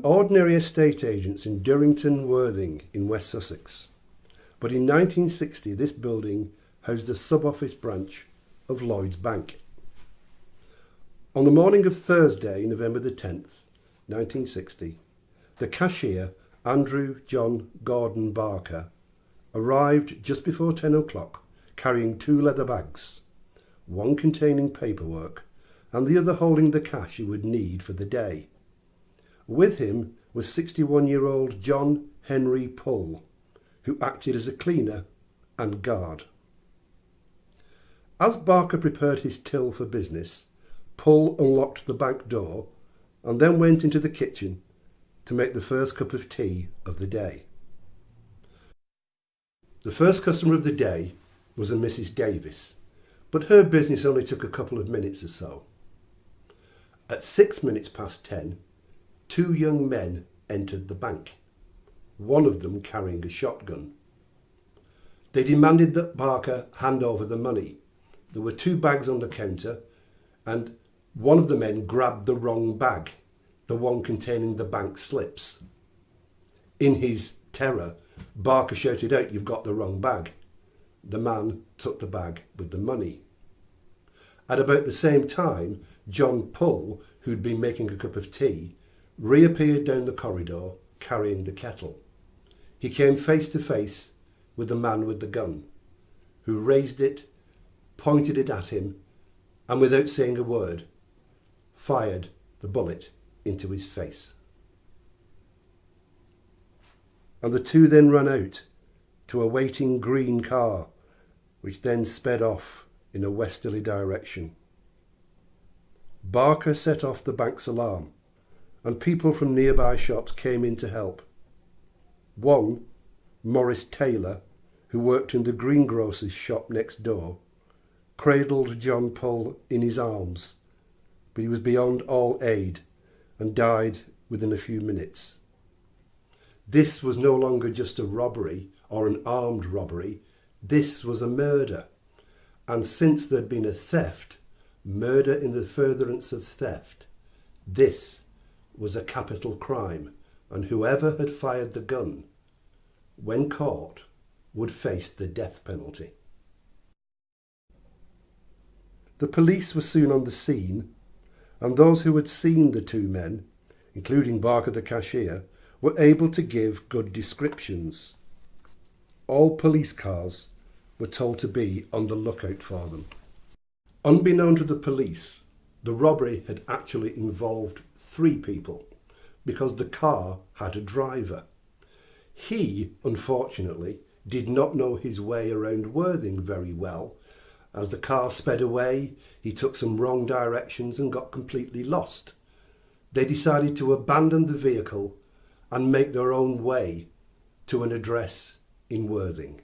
ordinary estate agents in Durrington, Worthing in West Sussex. But in 1960 this building housed a sub-office branch of Lloyd's Bank. On the morning of Thursday, November the 10th, 1960, the cashier, Andrew John Gordon Barker, arrived just before 10 o'clock carrying 2 leather bags, one containing paperwork and the other holding the cash he would need for the day. With him was 61-year-old John Henry Pull, who acted as a cleaner and guard. As Barker prepared his till for business, Pull unlocked the bank door and then went into the kitchen to make the first cup of tea of the day. The first customer of the day was a Mrs. Davis, but her business only took a couple of minutes or so. At 6 minutes past 10, 2 young men entered the bank, one of them carrying a shotgun. They demanded that Barker hand over the money. There were 2 bags on the counter, and one of the men grabbed the wrong bag, the one containing the bank slips. In his terror, Barker shouted out, "You've got the wrong bag." The man took the bag with the money. At about the same time, John Pull, who'd been making a cup of tea, reappeared down the corridor carrying the kettle. He came face to face with the man with the gun, who raised it, pointed it at him, and without saying a word, fired the bullet into his face. And the 2 then ran out to a waiting green car, which then sped off in a westerly direction. Barker set off the bank's alarm, and people from nearby shops came in to help. One, Morris Taylor, who worked in the greengrocer's shop next door, cradled John Pull in his arms, but he was beyond all aid and died within a few minutes. This was no longer just a robbery or an armed robbery, this was a murder. And since there'd been a theft, murder in the furtherance of theft, this was a capital crime, and whoever had fired the gun, when caught, would face the death penalty. The police were soon on the scene, and those who had seen the 2 men, including Barker the cashier, were able to give good descriptions. All police cars were told to be on the lookout for them. Unbeknown to the police, the robbery had actually involved 3 people because the car had a driver. He, unfortunately, did not know his way around Worthing very well. As the car sped away, he took some wrong directions and got completely lost. They decided to abandon the vehicle and make their own way to an address in Worthing.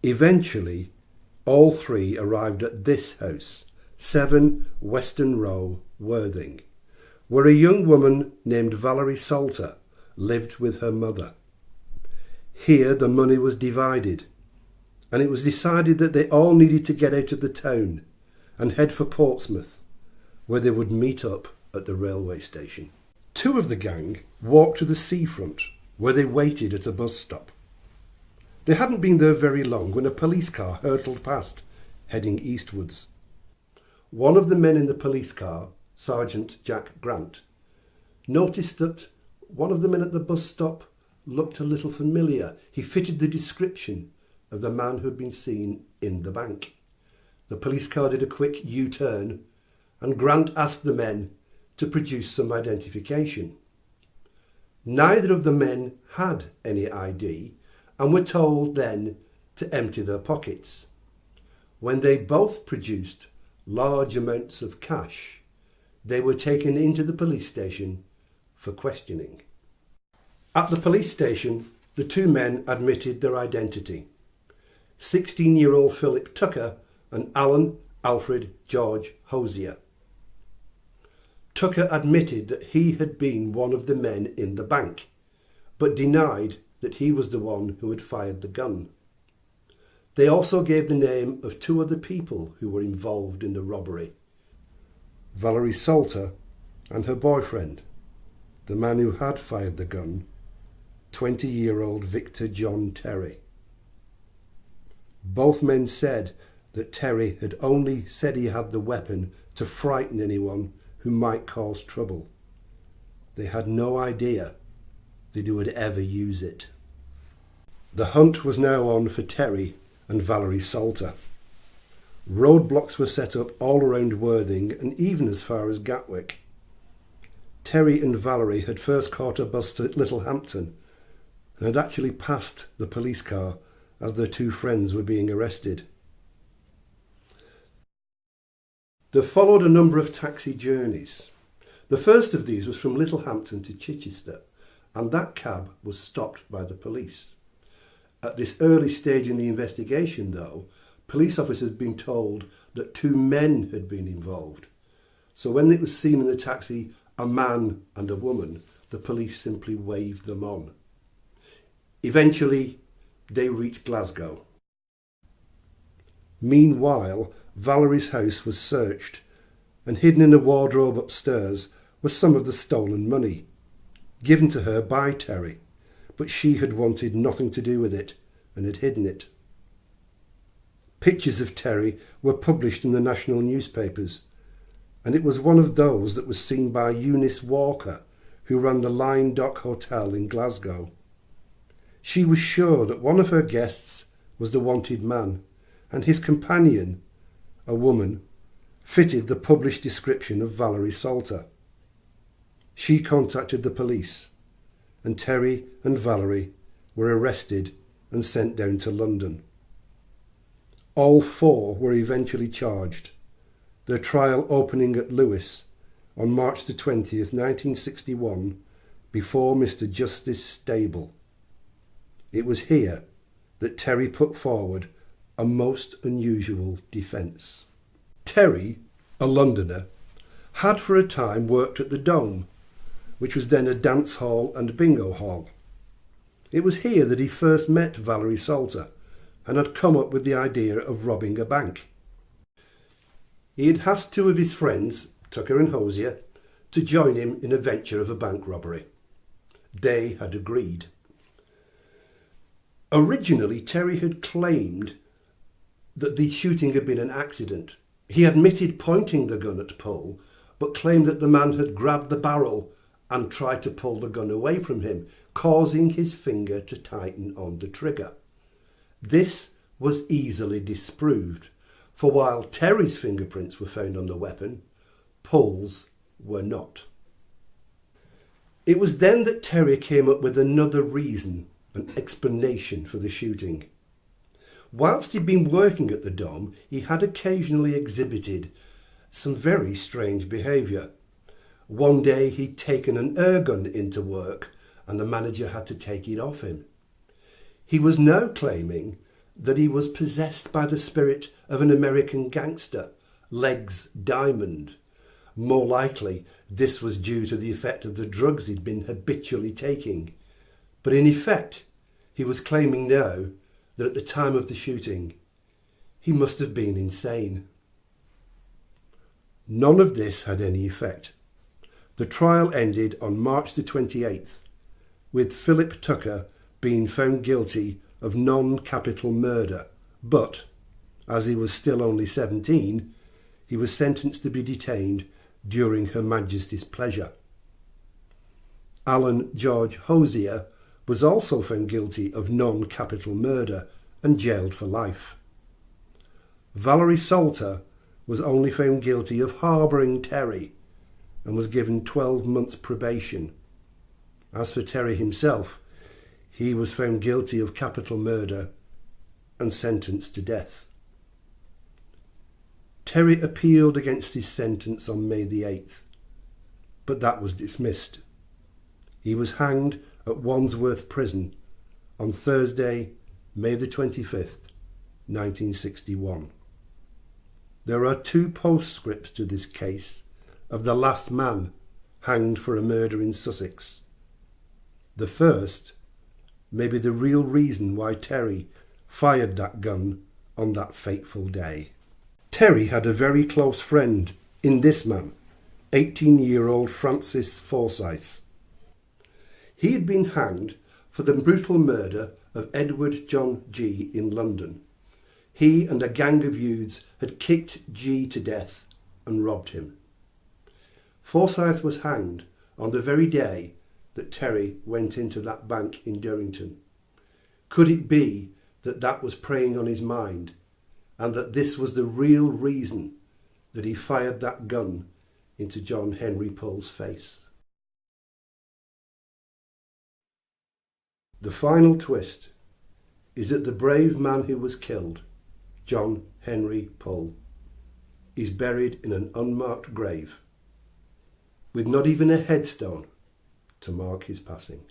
Eventually, all 3 arrived at this house, 7 Western Row, Worthing, where a young woman named Valerie Salter lived with her mother. Here the money was divided, and it was decided that they all needed to get out of the town and head for Portsmouth, where they would meet up at the railway station. 2 of the gang walked to the seafront, where they waited at a bus stop. They hadn't been there very long when a police car hurtled past, heading eastwards. One of the men in the police car, Sergeant Jack Grant, noticed that one of the men at the bus stop looked a little familiar. He fitted the description of the man who had been seen in the bank. The police car did a quick U-turn, and Grant asked the men to produce some identification. Neither of the men had any ID and were told then to empty their pockets. When they both produced large amounts of cash, they were taken into the police station for questioning. At the police station, the 2 men admitted their identity. 16-year-old Philip Tucker and Alan Alfred George Hosier. Tucker admitted that he had been one of the men in the bank, but denied that he was the one who had fired the gun. They also gave the name of 2 other people who were involved in the robbery: Valerie Salter and her boyfriend, the man who had fired the gun, 20-year-old Victor John Terry. Both men said that Terry had only said he had the weapon to frighten anyone who might cause trouble. They had no idea that he would ever use it. The hunt was now on for Terry and Valerie Salter. Roadblocks were set up all around Worthing and even as far as Gatwick. Terry and Valerie had first caught a bus to Littlehampton and had actually passed the police car as their two friends were being arrested. There followed a number of taxi journeys. The first of these was from Littlehampton to Chichester, and that cab was stopped by the police. At this early stage in the investigation, though, police officers had been told that two men had been involved. So when it was seen in the taxi, a man and a woman, the police simply waved them on. Eventually, they reached Glasgow. Meanwhile, Valerie's house was searched, and hidden in a wardrobe upstairs was some of the stolen money, given to her by Terry, but she had wanted nothing to do with it and had hidden it. Pictures of Terry were published in the national newspapers, and it was one of those that was seen by Eunice Walker, who ran the Line Dock Hotel in Glasgow. She was sure that one of her guests was the wanted man, and his companion, a woman, fitted the published description of Valerie Salter. She contacted the police, and Terry and Valerie were arrested and sent down to London. All four were eventually charged, their trial opening at Lewes on March the 20th, 1961, before Mr. Justice Stable. It was here that Terry put forward a most unusual defence. Terry, a Londoner, had for a time worked at the Dome, which was then a dance hall and bingo hall. It was here that he first met Valerie Salter and had come up with the idea of robbing a bank. He had asked two of his friends, Tucker and Hosier, to join him in a venture of a bank robbery. They had agreed. Originally, Terry had claimed that the shooting had been an accident. He admitted pointing the gun at Paul, but claimed that the man had grabbed the barrel and tried to pull the gun away from him, causing his finger to tighten on the trigger. This was easily disproved, for while Terry's fingerprints were found on the weapon, Paul's were not. It was then that Terry came up with another reason, an explanation for the shooting. Whilst he'd been working at the Dome, he had occasionally exhibited some very strange behaviour. One day he'd taken an air gun into work and the manager had to take it off him. He was now claiming that he was possessed by the spirit of an American gangster, Legs Diamond. More likely, this was due to the effect of the drugs he'd been habitually taking. But in effect, he was claiming now that at the time of the shooting, he must have been insane. None of this had any effect. The trial ended on March the 28th, with Philip Tucker being found guilty of non-capital murder, but, as he was still only 17, he was sentenced to be detained during Her Majesty's pleasure. Alan George Hosier was also found guilty of non-capital murder and jailed for life. Valerie Salter was only found guilty of harbouring Terry and was given 12 months probation. As for Terry himself, he was found guilty of capital murder and sentenced to death. Terry appealed against his sentence on May the 8th, but that was dismissed. He was hanged at Wandsworth Prison on Thursday, May the 25th, 1961. There are two postscripts to this case of the last man hanged for a murder in Sussex. The first may be the real reason why Terry fired that gun on that fateful day. Terry had a very close friend in this man, 18-year-old Francis Forsyth. He had been hanged for the brutal murder of Edward John G in London. He and a gang of youths had kicked G to death and robbed him. Forsyth was hanged on the very day that Terry went into that bank in Durrington. Could it be that that was preying on his mind, and that this was the real reason that he fired that gun into John Henry Pole's face? The final twist is that the brave man who was killed, John Henry Pole, is buried in an unmarked grave, with not even a headstone to mark his passing.